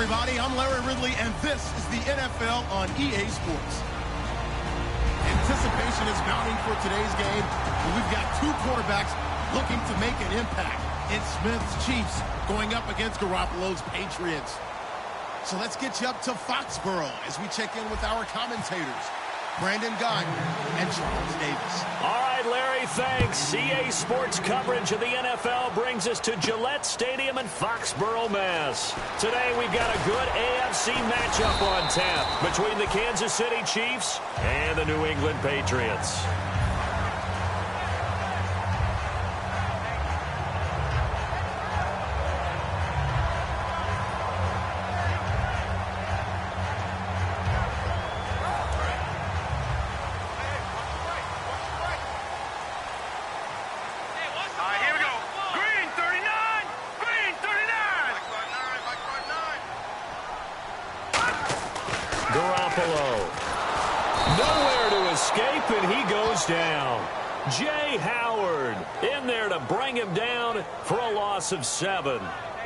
everybody. I'm Larry Ridley, and this is the NFL on EA Sports. Anticipation is mounting for today's game, and we've got two quarterbacks looking to make an impact. It's Smith's Chiefs going up against Garoppolo's Patriots. So let's get you up to Foxborough as we check in with our commentators, Brandon Guyton and Charles Davis. All right, Larry, thanks. EA Sports coverage of the NFL brings us to Gillette Stadium in Foxborough, Mass. Today we've got a good AFC matchup on tap between the Kansas City Chiefs and the New England Patriots. Nowhere to escape, and he goes down. Jay Howard in there to bring him down for a loss of 7.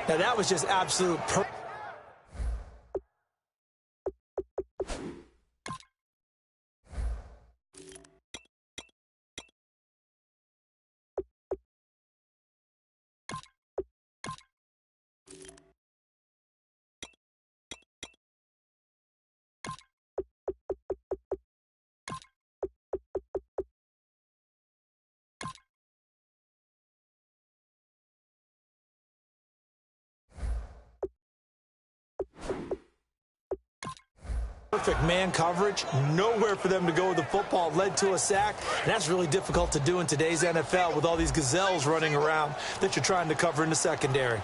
Now, that was just absolute perfect man coverage, nowhere for them to go with the football, led to a sack, and that's really difficult to do in today's NFL with all these gazelles running around that you're trying to cover in the secondary.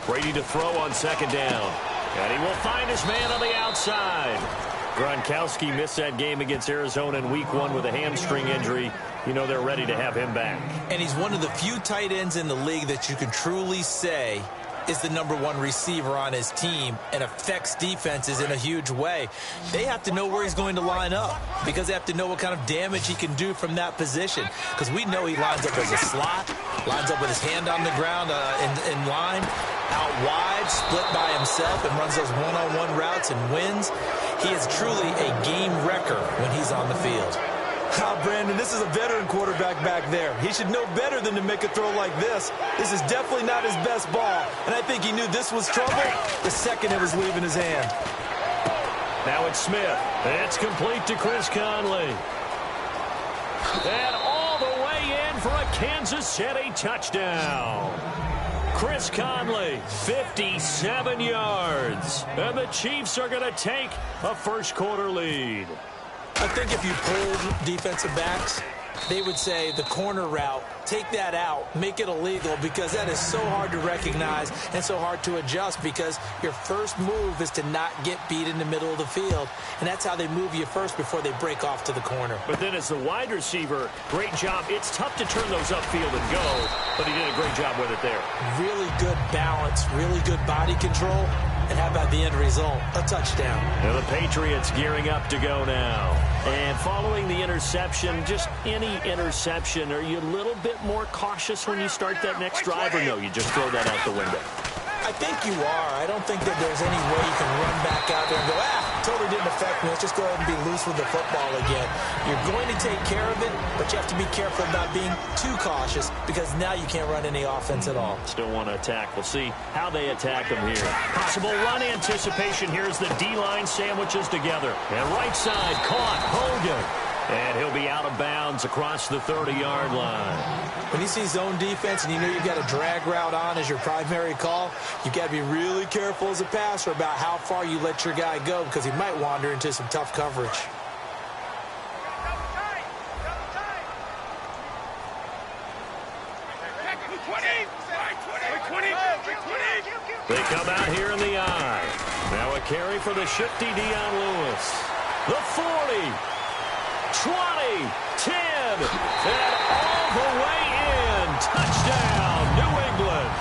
Brady to throw on second down, and he will find his man on the outside. Gronkowski missed that game against Arizona in Week 1 with a hamstring injury. You know they're ready to have him back. And he's one of the few tight ends in the league that you can truly say is the #1 receiver on his team and affects defenses in a huge way. They have to know where he's going to line up because they have to know what kind of damage he can do from that position, because we know he lines up as a slot, lines up with his hand on the ground in line, out wide, split by himself, and runs those one-on-one routes and wins. He is truly a game wrecker when he's on the field. Brandon, this is a veteran quarterback back there. He should know better than to make a throw like this. This is definitely not his best ball, and I think he knew this was trouble the second it was leaving his hand. Now it's Smith. It's complete to Chris Conley. And all the way in for a Kansas City touchdown. Chris Conley, 57 yards. And the Chiefs are going to take a first-quarter lead. I think if you polled defensive backs, they would say the corner route, take that out, make it illegal, because that is so hard to recognize and so hard to adjust, because your first move is to not get beat in the middle of the field, and that's how they move you first before they break off to the corner. But then as the wide receiver, great job. It's tough to turn those upfield and go, but he did a great job with it there. Really good balance, really good body control. And how about the end result? A touchdown. Now the Patriots gearing up to go now. And following the interception, just any interception, are you a little bit more cautious when you start that next drive, or no, you just throw that out the window? I think you are. I don't think that there's any way you can run back out there and go, totally didn't affect me. Let's just go ahead and be loose with the football again. You're going to take care of it, but you have to be careful about being too cautious, because now you can't run any offense at all. Still want to attack. We'll see how they attack them here. Possible run anticipation. Here's the D-line sandwiches together. And right side caught. Hogan. And he'll be out of bounds across the 30-yard line. When you see zone defense and you know you've got a drag route on as your primary call, you've got to be really careful as a passer about how far you let your guy go, because he might wander into some tough coverage. They come out here in the eye. Now a carry for the shifty Dion Lewis. The 40. 20, 10, and all the way in. Touchdown, New England.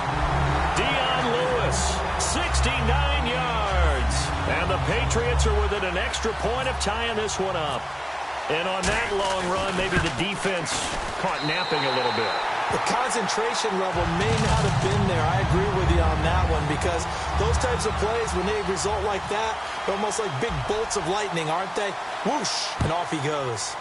Dion Lewis, 69 yards. And the Patriots are within an extra point of tying this one up. And on that long run, maybe the defense caught napping a little bit. The concentration level may not have been there. I agree with you on that one, because those types of plays, when they result like that, they're almost like big bolts of lightning, aren't they? Whoosh, and off he goes.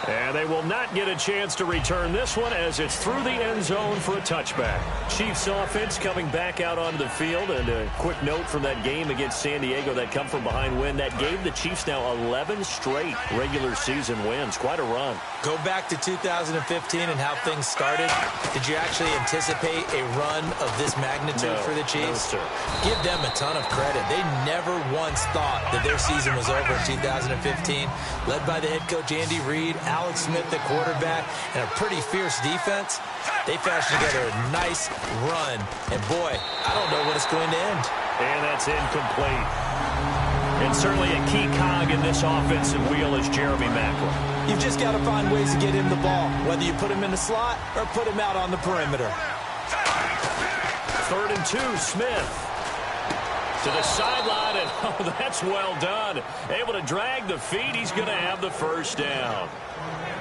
And they will not get a chance to return this one as it's through the end zone for a touchback. Chiefs offense coming back out onto the field. And a quick note from that game against San Diego, that come from behind win. That gave the Chiefs now 11 straight regular season wins. Quite a run. Go back to 2015 and how things started. Did you actually anticipate a run of this magnitude for the Chiefs? No, sir. Give them a ton of credit. They never once thought that their season was over in 2015. Led by the head coach Andy Reid, Alex Smith, the quarterback, and a pretty fierce defense. They fashioned together a nice run. And boy, I don't know when it's going to end. And that's incomplete. And certainly a key cog in this offensive wheel is Jeremy Maclin. You've just got to find ways to get him the ball, whether you put him in the slot or put him out on the perimeter. 3rd and 2, Smith. To the sideline, and oh, that's well done. Able to drag the feet. He's going to have the first down.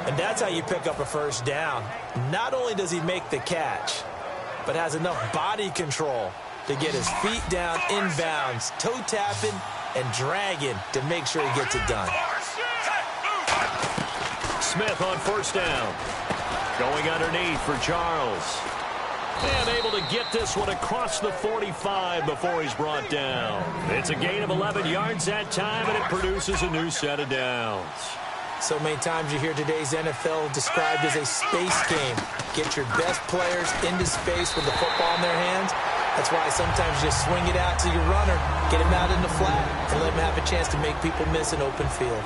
And that's how you pick up a first down. Not only does he make the catch, but has enough body control to get his feet down inbounds, toe tapping and dragging to make sure he gets it done. Smith on first down. Going underneath for Charles. And able to get this one across the 45 before he's brought down. It's a gain of 11 yards that time, and it produces a new set of downs. So many times you hear today's NFL described as a space game. Get your best players into space with the football in their hands. That's why sometimes you just swing it out to your runner, get him out in the flat, and let him have a chance to make people miss an open field.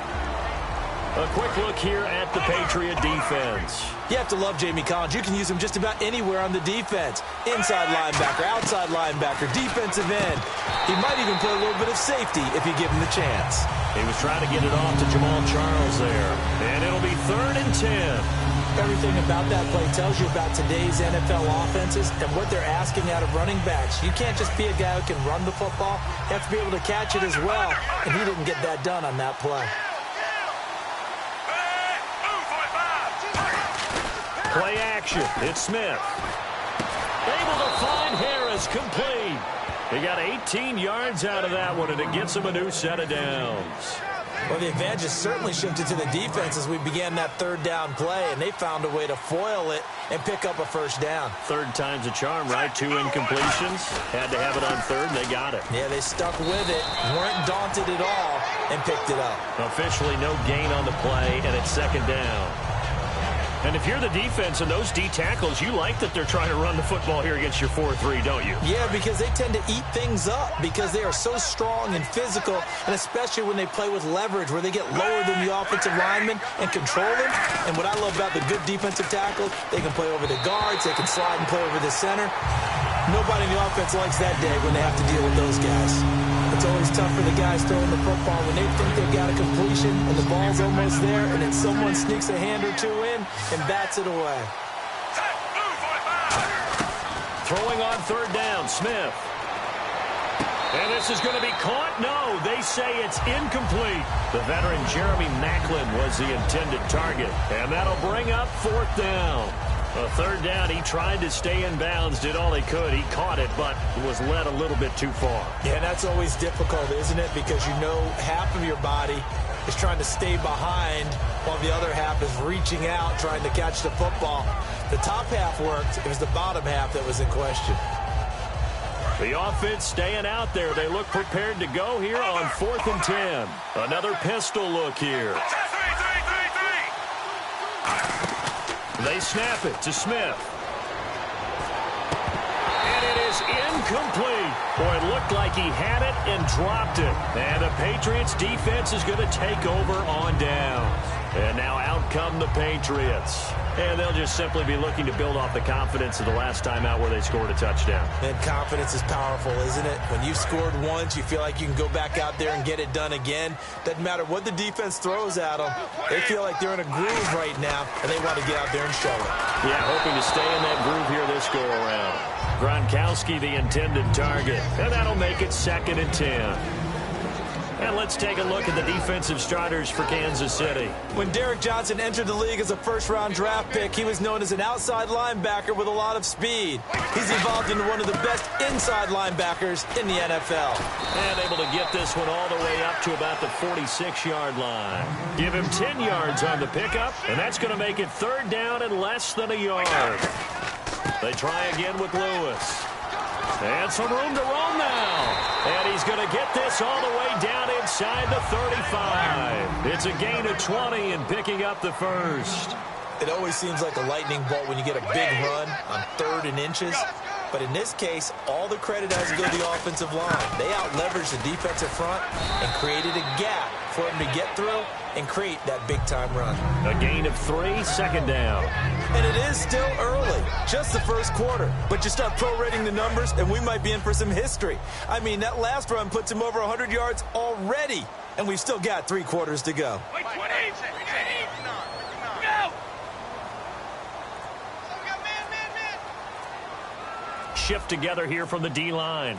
A quick look here at the Patriot defense. You have to love Jamie Collins. You can use him just about anywhere on the defense. Inside linebacker, outside linebacker, defensive end. He might even play a little bit of safety if you give him the chance. He was trying to get it off to Jamal Charles there. And it'll be 3rd and 10. Everything about that play tells you about today's NFL offenses and what they're asking out of running backs. You can't just be a guy who can run the football. You have to be able to catch it as well. And he didn't get that done on that play. Play action. It's Smith. Able to find Harris, complete. He got 18 yards out of that one, and it gets him a new set of downs. Well, the advantage has certainly shifted to the defense as we began that 3rd down play, and they found a way to foil it and pick up a first down. 3rd time's a charm, right? 2 incompletions. Had to have it on 3rd, and they got it. Yeah, they stuck with it, weren't daunted at all, and picked it up. Officially no gain on the play, and it's 2nd down. And if you're the defense and those D tackles, you like that they're trying to run the football here against your 4-3, don't you? Yeah, because they tend to eat things up because they are so strong and physical, and especially when they play with leverage where they get lower than the offensive linemen and control them. And what I love about the good defensive tackles, they can play over the guards, they can slide and play over the center. Nobody in the offense likes that day when they have to deal with those guys. It's always tough for the guys throwing the football when they think they've got a completion and the ball's almost there, and then someone sneaks a hand or two in and bats it away. Throwing on 3rd down, Smith. And this is going to be caught. No, they say it's incomplete. The veteran Jeremy Maclin was the intended target. And that'll bring up 4th down. A 3rd down, he tried to stay in bounds, did all he could. He caught it, but was led a little bit too far. Yeah, that's always difficult, isn't it? Because you know half of your body is trying to stay behind while the other half is reaching out, trying to catch the football. The top half worked. It was the bottom half that was in question. The offense staying out there. They look prepared to go here on 4th and 10. Another pistol look here. They snap it to Smith. And it is incomplete. Boy, it looked like he had it and dropped it. And the Patriots defense is going to take over on downs. And now out come the Patriots. And they'll just simply be looking to build off the confidence of the last time out where they scored a touchdown. And confidence is powerful, isn't it? When you've scored once, you feel like you can go back out there and get it done again. Doesn't matter what the defense throws at them. They feel like they're in a groove right now, and they want to get out there and show it. Yeah, hoping to stay in that groove here this go-around. Gronkowski, the intended target. And that'll make it 2nd and 10. And let's take a look at the defensive starters for Kansas City. When Derek Johnson entered the league as a first-round draft pick, he was known as an outside linebacker with a lot of speed. He's evolved into one of the best inside linebackers in the NFL. And able to get this one all the way up to about the 46-yard line. Give him 10 yards on the pickup, and that's going to make it third down and less than a yard. They try again with Lewis. And some room to roam now. And he's going to get this all the way down inside the 35. It's a gain of 20 and picking up the first. It always seems like a lightning bolt when you get a big run on 3rd and inches. But in this case, all the credit has to go to the offensive line. They out-leveraged the defensive front and created a gap for him to get through and create that big-time run. A gain of 3, second down. And it is still early, just the first quarter. But you start prorating the numbers, and we might be in for some history. I mean, that last run puts him over 100 yards already, and we've still got 3 quarters to go. Shift together here from the D-line.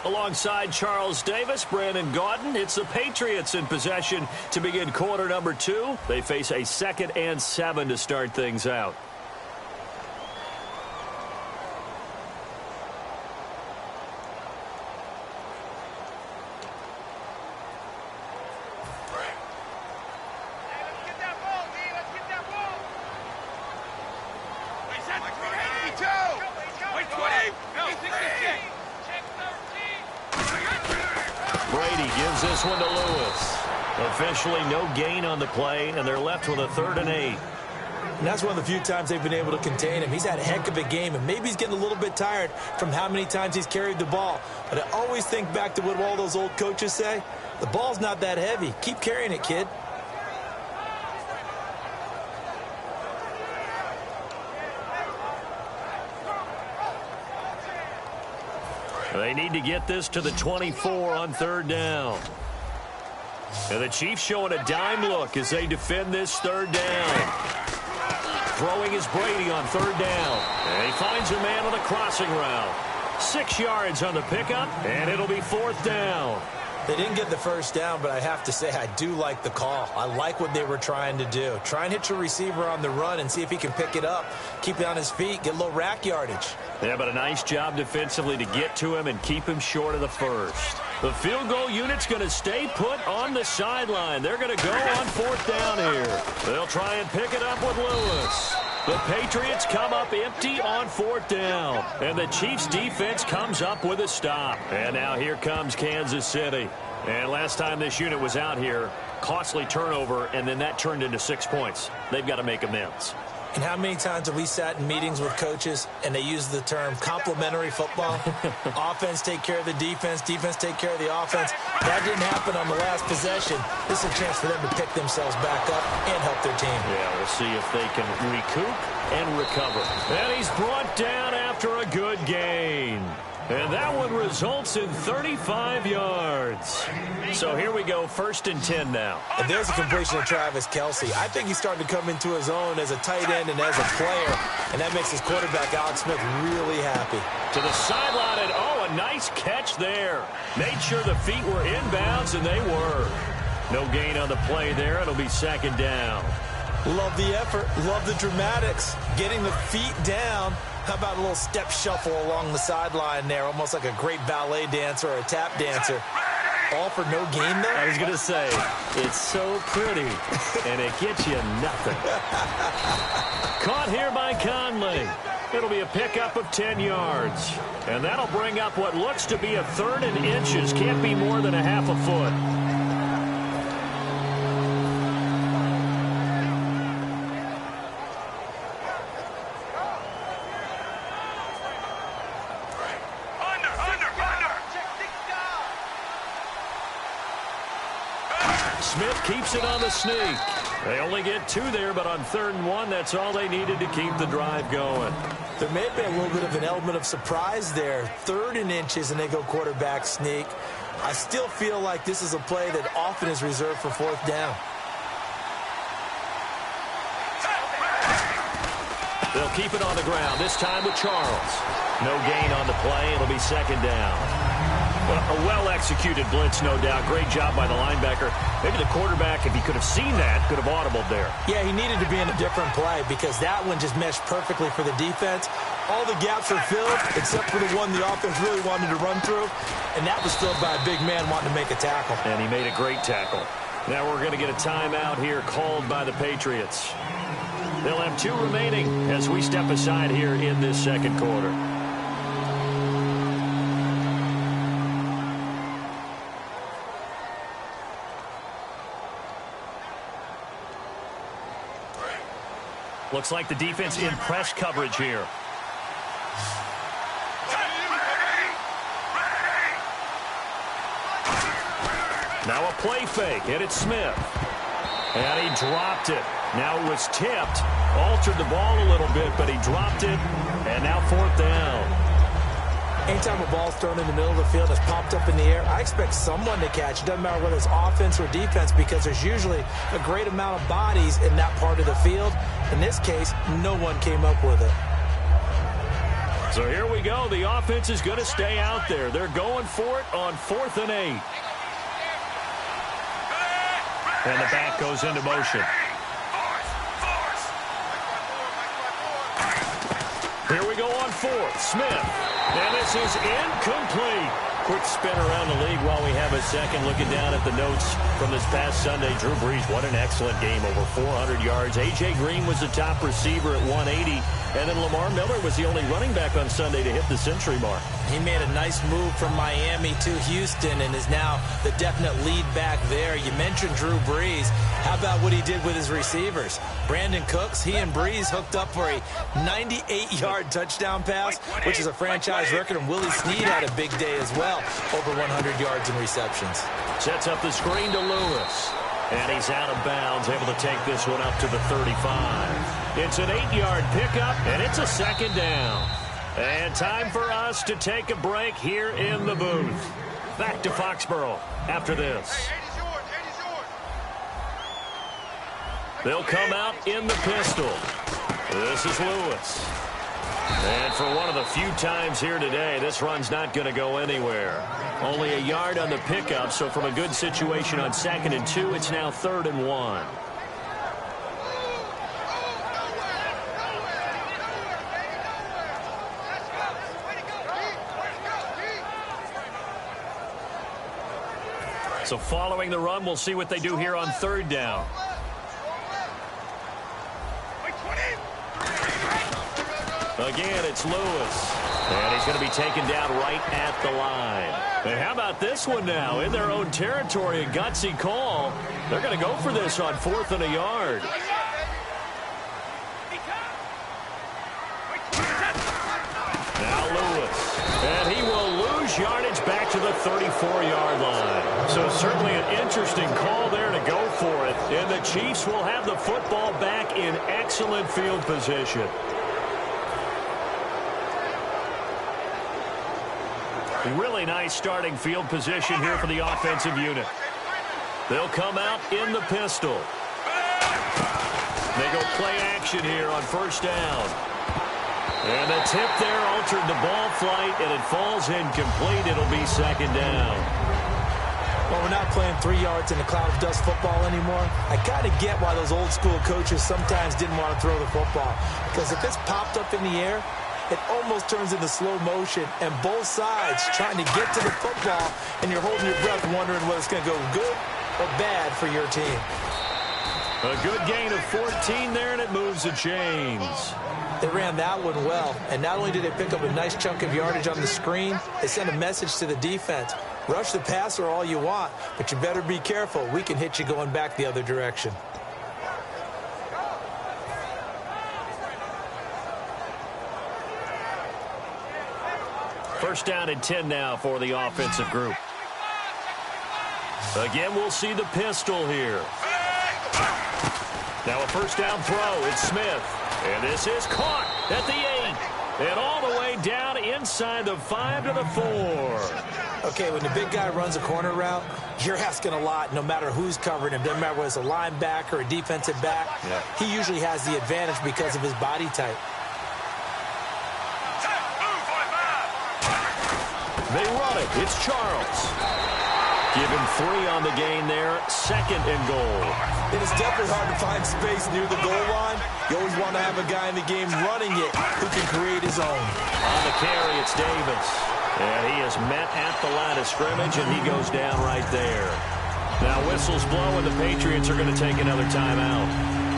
Alongside Charles Davis, Brandon Gaudin, it's the Patriots in possession to begin quarter number 2. They face a 2nd and 7 to start things out. Gives this one to Lewis. Officially no gain on the play, and they're left with a 3rd and 8. And that's one of the few times they've been able to contain him. He's had a heck of a game, and maybe he's getting a little bit tired from how many times he's carried the ball. But I always think back to what all those old coaches say. The ball's not that heavy. Keep carrying it, kid. They need to get this to the 24 on 3rd down. And the Chiefs showing a dime look as they defend this 3rd down. Throwing is Brady on 3rd down. And he finds a man on the crossing route. 6 yards on the pickup, and it'll be 4th down. They didn't get the first down, but I have to say I do like the call. I like what they were trying to do. Try and hit your receiver on the run and see if he can pick it up, keep it on his feet, get a little rack yardage. Yeah, but a nice job defensively to get to him and keep him short of the first. The field goal unit's going to stay put on the sideline. They're going to go on 4th down here. They'll try and pick it up with Lewis. The Patriots come up empty on 4th down. And the Chiefs defense comes up with a stop. And now here comes Kansas City. And last time this unit was out here, costly turnover, and then that turned into 6 points. They've got to make amends. And how many times have we sat in meetings with coaches and they use the term complementary football? Offense take care of the defense, defense take care of the offense. That didn't happen on the last possession. This is a chance for them to pick themselves back up and help their team. Yeah, we'll see if they can recoup and recover. And he's brought down after a good gain. And that one results in 35 yards. So here we go, 1st and 10 now. And there's a completion of Travis Kelce. I think he's starting to come into his own as a tight end and as a player. And that makes his quarterback, Alex Smith, really happy. To the sideline, and oh, a nice catch there. Made sure the feet were inbounds, and they were. No gain on the play there. It'll be 2nd down. Love the effort. Love the dramatics. Getting the feet down. How about a little step shuffle along the sideline there, almost like a great ballet dancer or a tap dancer. All for no gain there? I was going to say, it's so pretty, and it gets you nothing. Caught here by Conley. It'll be a pickup of 10 yards. And that'll bring up what looks to be a 3rd and inches. Can't be more than a half a foot. Smith keeps it on the sneak. They only get 2 there, but on 3rd and 1, that's all they needed to keep the drive going. There may have been a little bit of an element of surprise there. 3rd and inches, and they go quarterback sneak. I still feel like this is a play that often is reserved for 4th down. They'll keep it on the ground, this time with Charles. No gain on the play. It'll be second down. Well, a well-executed blitz, no doubt. Great job by the linebacker. Maybe the quarterback, if he could have seen that, could have audibled there. Yeah, he needed to be in a different play because that one just meshed perfectly for the defense. All the gaps are filled except for the one the offense really wanted to run through, and that was filled by a big man wanting to make a tackle. And he made a great tackle. Now we're going to get a timeout here called by the Patriots. They'll have 2 remaining as we step aside here in this second quarter. Looks like the defense in press coverage here. Now a play fake, and it's Smith. And he dropped it. Now it was tipped, altered the ball a little bit, but he dropped it, and now 4th down. Anytime a ball's thrown in the middle of the field and it's popped up in the air, I expect someone to catch. It doesn't matter whether it's offense or defense because there's usually a great amount of bodies in that part of the field. In this case, no one came up with it. So here we go. The offense is going to stay out there. They're going for it on 4th and 8. And the back goes into motion. Here we go on 4th. Smith. And this is incomplete. Quick spin around the league while we have a second. Looking down at the notes from this past Sunday. Drew Brees, what an excellent game. Over 400 yards. A.J. Green was the top receiver at 180. And then Lamar Miller was the only running back on Sunday to hit the century mark. He made a nice move from Miami to Houston and is now the definite lead back there. You mentioned Drew Brees. How about what he did with his receivers? Brandon Cooks, he and Brees hooked up for a 98-yard touchdown pass, which is a franchise record, and Willie Snead had a big day as well, over 100 yards in receptions. Sets up the screen to Lewis. And he's out of bounds, able to take this one up to the 35. It's an 8-yard pickup, and it's a second down. And time for us to take a break here in the booth. Back to Foxborough after this. They'll come out in the pistol. This is Lewis. And for one of the few times here today, this run's not going to go anywhere. Only a yard on the pickup, so from a good situation on 2nd and 2, it's now 3rd and 1. So following the run, we'll see what they do here on 3rd down. Again, it's Lewis. And he's going to be taken down right at the line. And how about this one now? In their own territory, a gutsy call. They're going to go for this on 4th and a yard. Now Lewis. And he will lose yardage back to the 34-yard line. So certainly an interesting call there to go for it. And the Chiefs will have the football back in excellent field position. Really nice starting field position here for the offensive unit. They'll come out in the pistol. They go play action here on 1st down. And the tip there altered the ball flight, and it falls incomplete. It'll be 2nd down. Well, we're not playing 3 yards in a cloud of dust football anymore. I kind of get why those old school coaches sometimes didn't want to throw the football. Because if it's popped up in the air, it almost turns into slow motion, and both sides trying to get to the football, and you're holding your breath wondering whether it's going to go good or bad for your team. A good gain of 14 there, and it moves the chains. They ran that one well, and not only did they pick up a nice chunk of yardage on the screen, they sent a message to the defense. Rush the passer all you want, but you better be careful. We can hit you going back the other direction. First down and 10 now for the offensive group. Again, we'll see the pistol here. Now a first down throw. It's Smith. And this is caught at the 8. And all the way down inside the 5 to the 4. Okay, when the big guy runs a corner route, you're asking a lot no matter who's covering him. Doesn't matter whether it's a linebacker or a defensive back. Yeah. He usually has the advantage because of his body type. They run it. It's Charles. Give him 3 on the gain there. 2nd and goal. It is definitely hard to find space near the goal line. You always want to have a guy in the game running it who can create his own. On the carry, it's Davis. And he is met at the line of scrimmage, and he goes down right there. Now whistles blow, and the Patriots are going to take another timeout.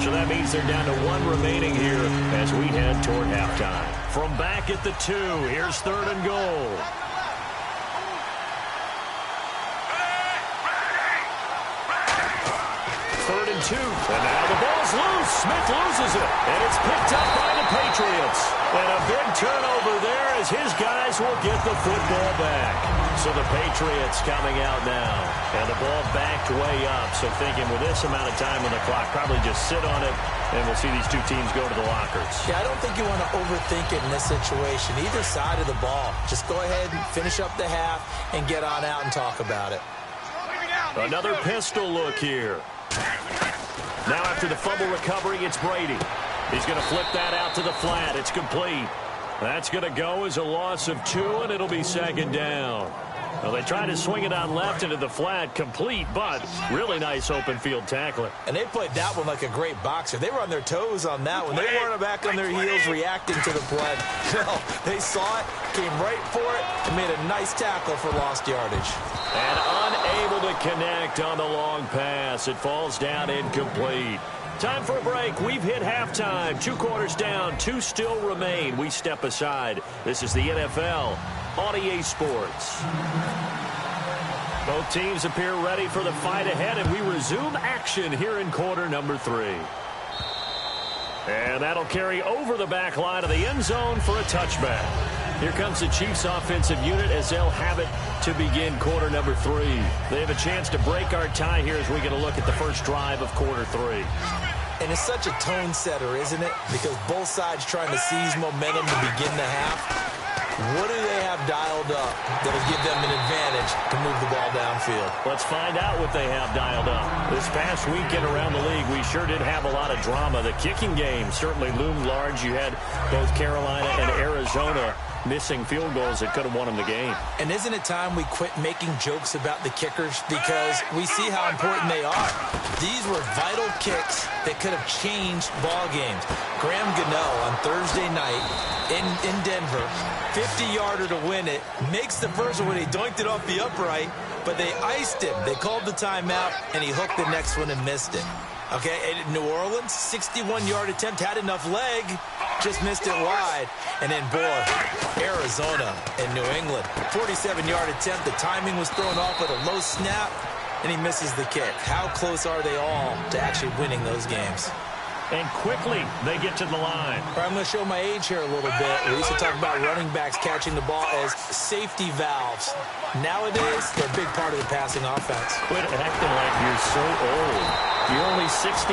So that means they're down to 1 remaining here as we head toward halftime. From back at the 2, here's 3rd and goal. 3rd and 2. And now the ball's loose. Smith loses it. And it's picked up by the Patriots. And a big turnover there as his guys will get the football back. So the Patriots coming out now. And the ball backed way up. So thinking with this amount of time on the clock, probably just sit on it. And we'll see these 2 teams go to the lockers. Yeah, I don't think you want to overthink it in this situation. Either side of the ball. Just go ahead and finish up the half and get on out and talk about it. Another pistol look here. Now after the fumble recovery, it's Brady. He's going to flip that out to the flat. It's complete. That's going to go as a loss of 2, and it'll be 2nd down. Well, they tried to swing it on left into the flat, complete, but really nice open field tackling. And they played that one like a great boxer. They were on their toes on that one. They weren't back on their heels reacting to the play. No, they saw it, came right for it, and made a nice tackle for lost yardage. And unable to connect on the long pass. It falls down incomplete. Time for a break. We've hit halftime. 2 quarters down. 2 still remain. We step aside. This is the NFL on EA Sports. Both teams appear ready for the fight ahead, and we resume action here in quarter number 3. And that'll carry over the back line of the end zone for a touchback. Here comes the Chiefs offensive unit as they'll have it to begin quarter number 3. They have a chance to break our tie here as we get a look at the first drive of quarter 3. And it's such a tone setter, isn't it? Because both sides trying to seize momentum to begin the half. What do they have dialed up that'll give them an advantage to move the ball downfield? Let's find out what they have dialed up. This past weekend around the league, we sure did have a lot of drama. The kicking game certainly loomed large. You had both Carolina and Arizona missing field goals that could have won them the game. And isn't it time we quit making jokes about the kickers? Because we see how important they are. These were vital kicks that could have changed ball games. Graham Gano on Thursday night in Denver, 50-yarder to win it, makes the first one when he doinked it off the upright, but they iced him. They called the timeout, and he hooked the next one and missed it. Okay, and New Orleans, 61-yard attempt, had enough leg, just missed it wide. And then, boy, Arizona and New England, 47-yard attempt. The timing was thrown off with a low snap, and he misses the kick. How close are they all to actually winning those games? And quickly, they get to the line. I'm going to show my age here a little bit. We used to talk about running backs catching the ball as safety valves. Nowadays, they're a big part of the passing offense. Quit acting like you're so old. You're only 65.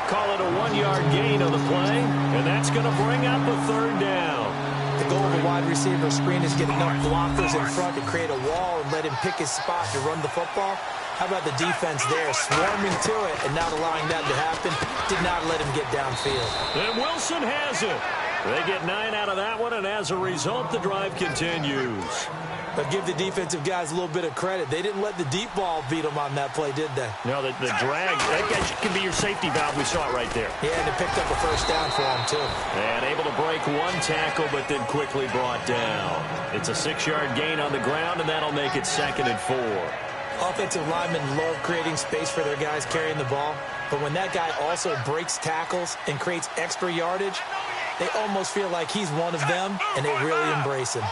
Call it a 1-yard gain on the play, and that's going to bring up a 3rd down. The goal of a wide receiver screen is get enough blockers in front to create a wall and let him pick his spot to run the football. How about the defense there, swarming to it and not allowing that to happen? Did not let him get downfield. And Wilson has it. They get 9 out of that one, and as a result, the drive continues. But give the defensive guys a little bit of credit. They didn't let the deep ball beat them on that play, did they? No, the drag, that can be your safety valve. We saw it right there. Yeah, and it picked up a first down for them, too. And able to break 1 tackle, but then quickly brought down. It's a 6-yard gain on the ground, and that'll make it 2nd and 4. Offensive linemen love creating space for their guys carrying the ball. But when that guy also breaks tackles and creates extra yardage, they almost feel like he's one of them, and they really embrace him.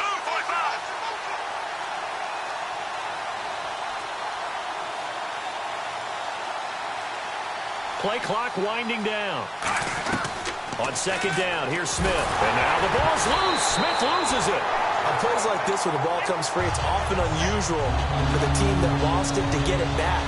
Play clock winding down. On 2nd down, here's Smith. And now the ball's loose. Smith loses it. On plays like this, when the ball comes free, it's often unusual for the team that lost it to get it back.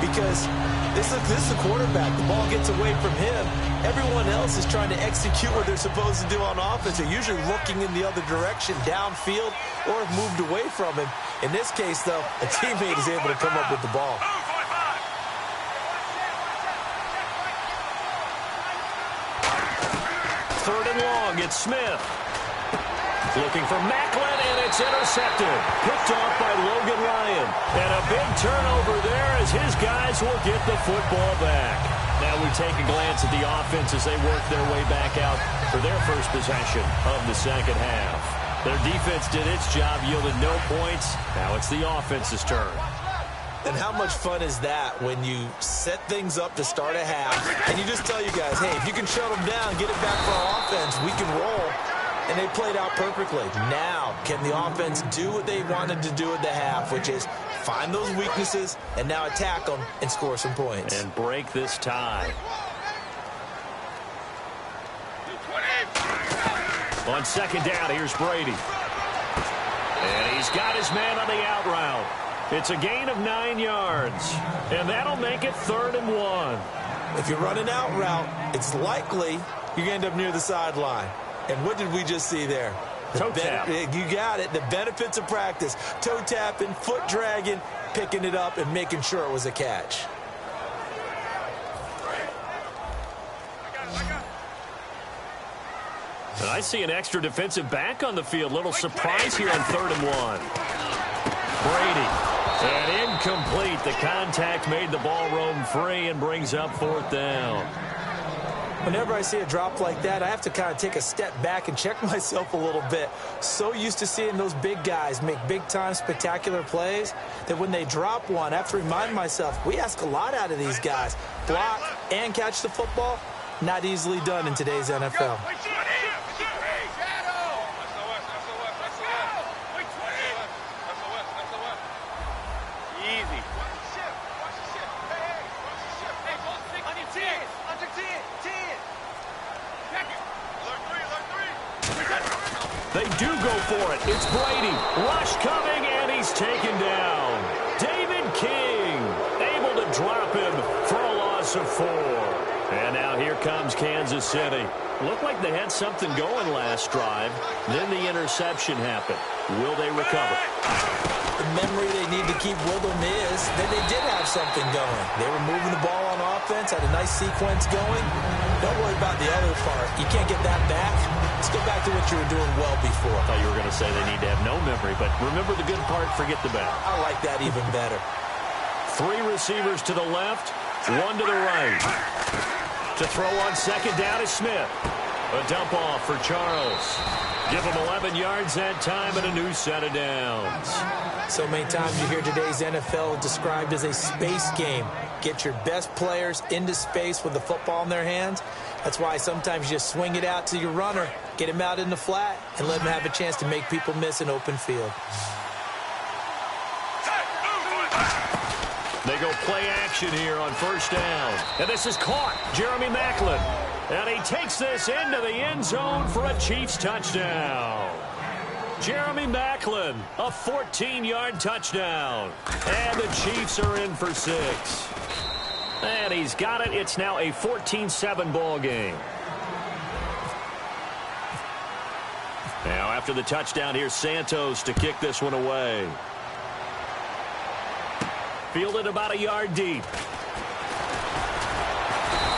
Because this is the quarterback. The ball gets away from him. Everyone else is trying to execute what they're supposed to do on offense. They're usually looking in the other direction, downfield, or have moved away from him. In this case, though, a teammate is able to come up with the ball. Third and long, it's Smith. Looking for Macklin, and it's intercepted. Picked off by Logan Ryan. And a big turnover there as his guys will get the football back. Now we take a glance at the offense as they work their way back out for their first possession of the second half. Their defense did its job, yielded no points. Now it's the offense's turn. And how much fun is that when you set things up to start a half and you just tell you guys, hey, if you can shut them down, get it back for our offense, we can roll. And they played out perfectly. Now, can the offense do what they wanted to do at the half, which is find those weaknesses and now attack them and score some points. And break this tie. On second down, here's Brady. And he's got his man on the out route. It's a gain of 9 yards. And that'll make it 3rd and 1. If you're running out route, it's likely you're going to end up near the sideline. And what did we just see there? Toe tap. You got it. The benefits of practice. Toe tapping, foot dragging, picking it up, and making sure it was a catch. And I see an extra defensive back on the field. Little surprise here on 3rd and 1. Brady. And incomplete. The contact made the ball roam free and brings up 4th down. Whenever I see a drop like that, I have to kind of take a step back and check myself a little bit. So used to seeing those big guys make big-time spectacular plays that when they drop one, I have to remind myself, we ask a lot out of these guys. Block and catch the football, not easily done in today's NFL. They do go for it. It's Brady. Rush coming, and he's taken down. David King able to drop him for a loss of 4. And now here comes Kansas City. Looked like they had something going last drive. Then the interception happened. Will they recover? The memory they need to keep with them is that they did have something going. They were moving the ball on offense, had a nice sequence going. Don't worry about the other part. You can't get that back. Let's go back to what you were doing well before. I thought you were going to say they need to have no memory, but remember the good part, forget the bad. I like that even better. 3 receivers to the left, 1 to the right. To throw on second down is Smith. A dump off for Charles. Give him 11 yards that time and a new set of downs. So many times you hear today's NFL described as a space game. Get your best players into space with the football in their hands. That's why sometimes you just swing it out to your runner, get him out in the flat, and let him have a chance to make people miss an open field. They go play action here on 1st down. And this is caught. Jeremy Macklin. And he takes this into the end zone for a Chiefs touchdown. Jeremy Macklin, a 14-yard touchdown. And the Chiefs are in for 6. And he's got it. It's now a 14-7 ball game. Now after the touchdown, here's Santos to kick this one away. Fielded about a yard deep.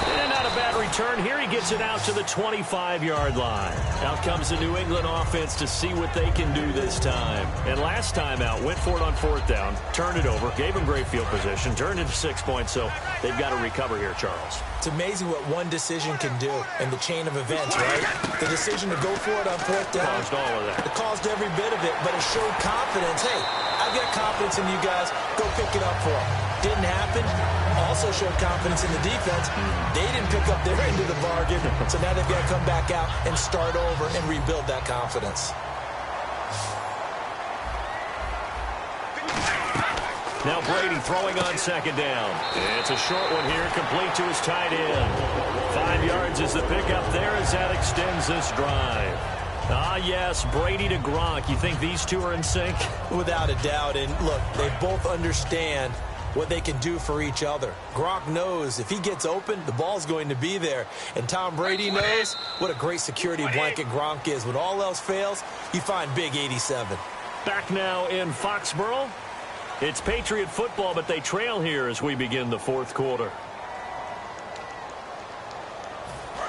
And not a bad return. Here he gets it out to the 25-yard line. Out comes the New England offense to see what they can do this time. And last time out, went for it on 4th down, turned it over, gave him great field position, turned it to 6 points, so they've got to recover here, Charles. It's amazing what one decision can do in the chain of events, right? The decision to go for it on 4th down. Caused all of that. It caused every bit of it, but it showed confidence. Hey, I've got confidence in you guys. Go pick it up for them. Didn't happen. Also showed confidence in the defense. They didn't pick up their end of the bargain, so now they've got to come back out and start over and rebuild that confidence. Now Brady throwing on second down. It's a short one here, complete to his tight end. 5 yards is the pickup there as that extends this drive. Ah, yes, Brady to Gronk. You think these two are in sync? Without a doubt. And look, they both understand what they can do for each other. Gronk knows if he gets open, the ball's going to be there. And Tom Brady knows what a great security blanket Gronk is. When all else fails, you find big 87. Back now in Foxborough. It's Patriot football, but they trail here as we begin the 4th quarter.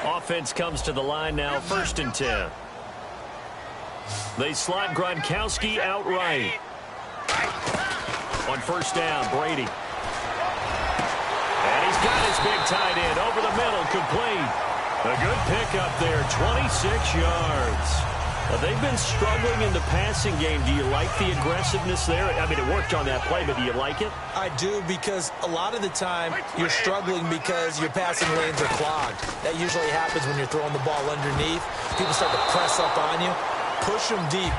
Offense comes to the line now, 1st and 10. They slot Gronkowski outright. On first down, Brady. And he's got his big tight end over the middle, complete. A good pickup there, 26 yards. They've been struggling in the passing game. Do you like the aggressiveness there? I mean, it worked on that play, but do you like it? I do, because a lot of the time you're struggling because your passing lanes are clogged. That usually happens when you're throwing the ball underneath. People start to press up on you. Push them deep.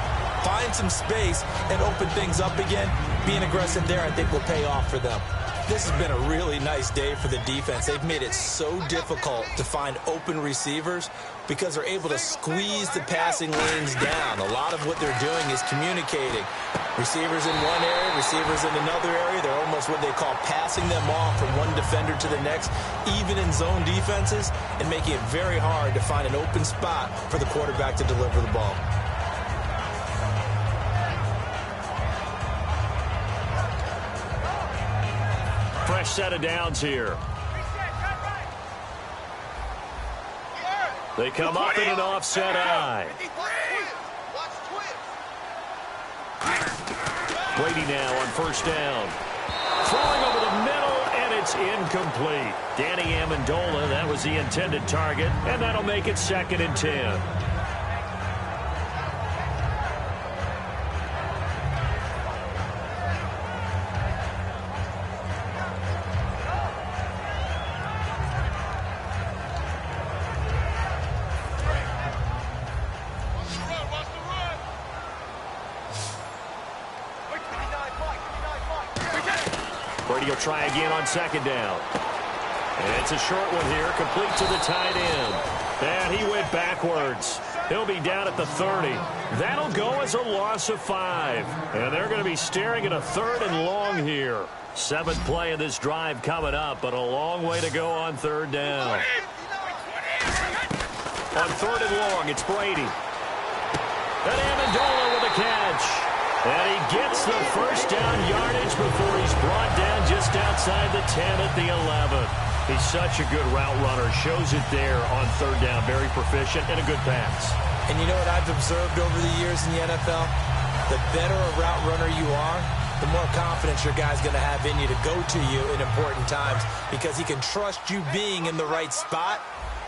Find some space and open things up again. Being aggressive there, I think, will pay off for them. This has been a really nice day for the defense. They've made it so difficult to find open receivers because they're able to squeeze the passing lanes down. A lot of what they're doing is communicating. Receivers in one area, receivers in another area. They're almost what they call passing them off from one defender to the next, even in zone defenses, and making it very hard to find an open spot for the quarterback to deliver the ball. Fresh set of downs here. They come up in an offset eye. Brady now on first down. Throwing over the middle, and it's incomplete. Danny Amendola, that was the intended target, and that'll make it 2nd and 10. Brady will try again on 2nd down. And it's a short one here, complete to the tight end. And he went backwards. He'll be down at the 30. That'll go as a loss of 5. And they're going to be staring at a 3rd and long here. 7th play of this drive coming up, but a long way to go on 3rd down. On 3rd and long, it's Brady. And Amendola with a catch. And he gets the first down yardage before he's brought down just outside the 10 at the 11. He's such a good route runner. Shows it there on 3rd down. Very proficient and a good pass. And you know what I've observed over the years in the NFL? The better a route runner you are, the more confidence your guy's going to have in you to go to you in important times, because he can trust you being in the right spot,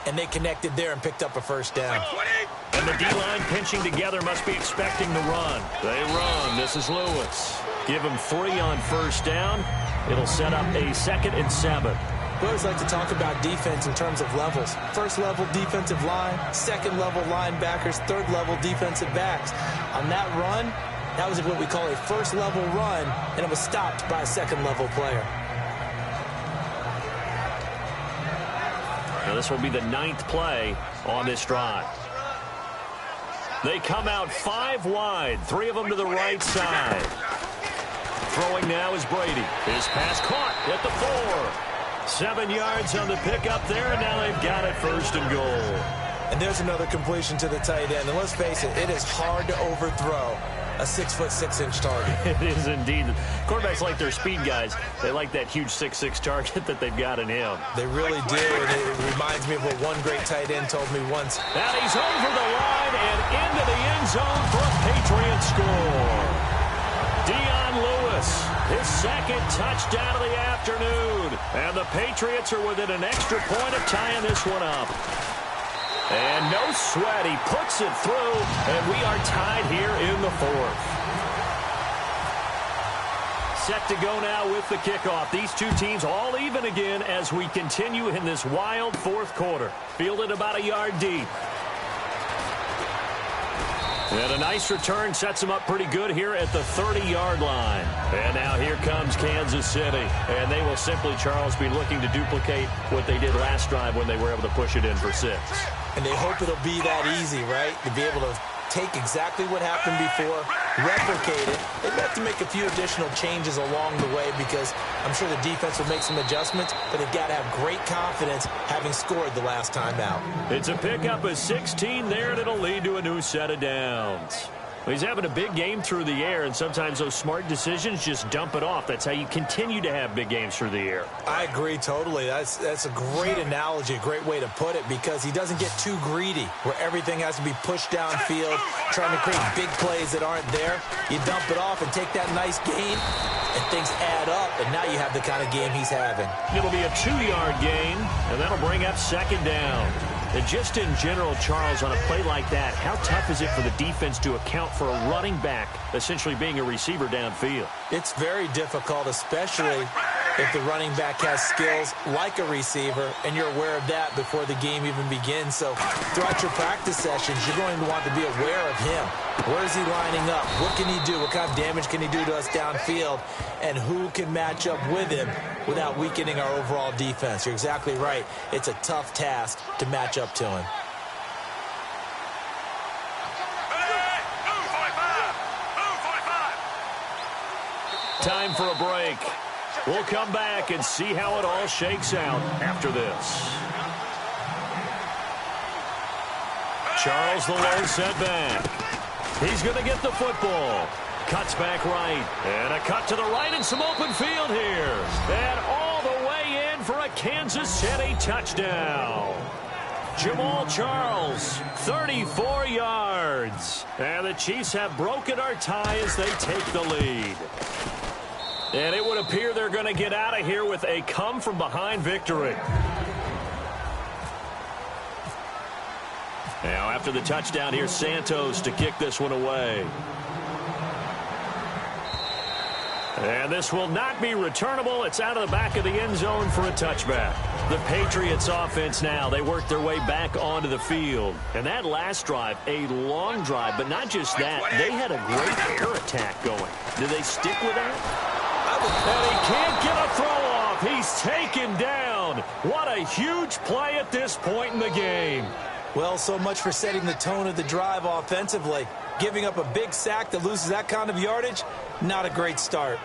and they connected there and picked up a first down. And the D-line pinching together, must be expecting the run. They run. This is Lewis. Give him 3 on first down. It'll set up a 2nd and 7. We always like to talk about defense in terms of levels. First level defensive line, 2nd level linebackers, 3rd level defensive backs. On that run, that was what we call a 1st level run, and it was stopped by a 2nd level player. Now this will be the 9th play on this drive. They come out 5 wide, 3 of them to the right side. Throwing now is Brady. His pass caught at the 4. 7 yards on the pickup there, and now they've got it 1st and goal. And there's another completion to the tight end. And let's face it, it is hard to overthrow a 6'6" target. It is indeed. Quarterbacks like their speed guys. They like that huge 6'6" target that they've got in him. They really do, and it reminds me of what one great tight end told me once. And he's over the line and into the end zone for a Patriot score. Dion Lewis, his 2nd touchdown of the afternoon. And the Patriots are within an extra point of tying this one up. And no sweat, he puts it through, and we are tied here in the 4th. Set to go now with the kickoff. These two teams all even again as we continue in this wild 4th quarter. Fielded about a yard deep. And a nice return sets them up pretty good here at the 30-yard line. And now here comes Kansas City. And they will simply, Charles, be looking to duplicate what they did last drive when they were able to push it in for 6. And they hope it'll be that easy, right? To be able to take exactly what happened before, replicate it. They've got to make a few additional changes along the way because I'm sure the defense will make some adjustments, but they've got to have great confidence having scored the last time out. It's a pickup of 16 there, and it'll lead to a new set of downs. He's having a big game through the air, and sometimes those smart decisions just dump it off. That's how you continue to have big games through the air. I agree totally. That's a great analogy, a great way to put it, because he doesn't get too greedy where everything has to be pushed downfield, trying to create big plays that aren't there. You dump it off and take that nice gain, and things add up, and now you have the kind of game he's having. It'll be a 2-yard gain, and that'll bring up second down. And just in general, Charles, on a play like that, how tough is it for the defense to account for a running back essentially being a receiver downfield? It's very difficult, especially if the running back has skills like a receiver, and you're aware of that before the game even begins. So throughout your practice sessions, you're going to want to be aware of him. Where is he lining up? What can he do? What kind of damage can he do to us downfield? And who can match up with him without weakening our overall defense? You're exactly right. It's a tough task to match up to him. Time for a break. We'll come back and see how it all shakes out after this. Charles, the low setback. He's going to get the football. Cuts back right. And a cut to the right and some open field here. And all the way in for a Kansas City touchdown. Jamal Charles, 34 yards. And the Chiefs have broken our tie as they take the lead. And it would appear they're going to get out of here with a come-from-behind victory. Now, after the touchdown, here's Santos to kick this one away. And this will not be returnable. It's out of the back of the end zone for a touchback. The Patriots offense now, they work their way back onto the field. And that last drive, a long drive, but not just that. They had a great air attack going. Did they stick with that? And he can't get a throw off. He's taken down. What a huge play at this point in the game. Well, so much for setting the tone of the drive offensively. Giving up a big sack that loses that kind of yardage, not a great start.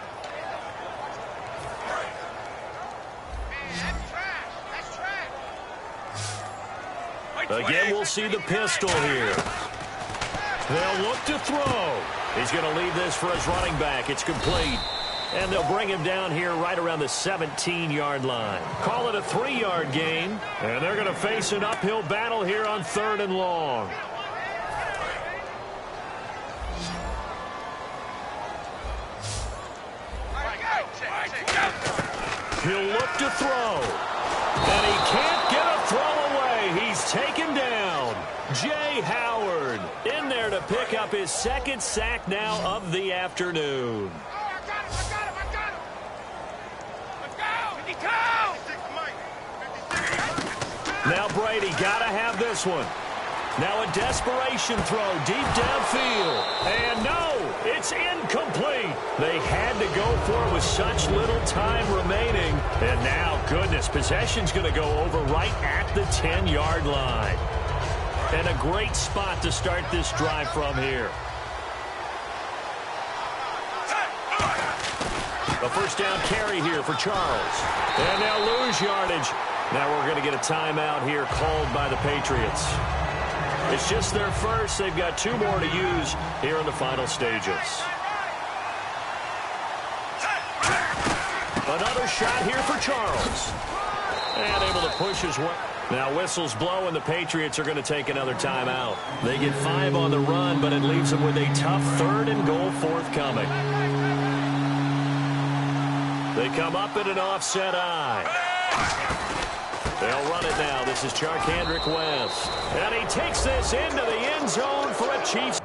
Again, we'll see the pistol here. They'll look to throw. He's going to leave this for his running back. It's complete. And they'll bring him down here right around the 17-yard line. Call it a 3-yard gain. And they're going to face an uphill battle here on 3rd and long. He'll look to throw. And he can't get a throw away. He's taken down. Jay Howard in there to pick up his 2nd sack now of the afternoon. Now Brady got to have this one. Now a desperation throw deep downfield. And no, it's incomplete. They had to go for it with such little time remaining. And now, goodness, possession's going to go over right at the 10-yard line. And a great spot to start this drive from here. A first down carry here for Charles. And they'll lose yardage. Now we're going to get a timeout here called by the Patriots. It's just their first. They've got 2 more to use here in the final stages. Another shot here for Charles. And able to push his way. Now whistles blow and the Patriots are going to take another timeout. They get 5 on the run, but it leaves them with a tough 3rd and goal forthcoming. They come up in an offset eye. They'll run it now. This is Charkandrick West. And he takes this into the end zone for a Chiefs.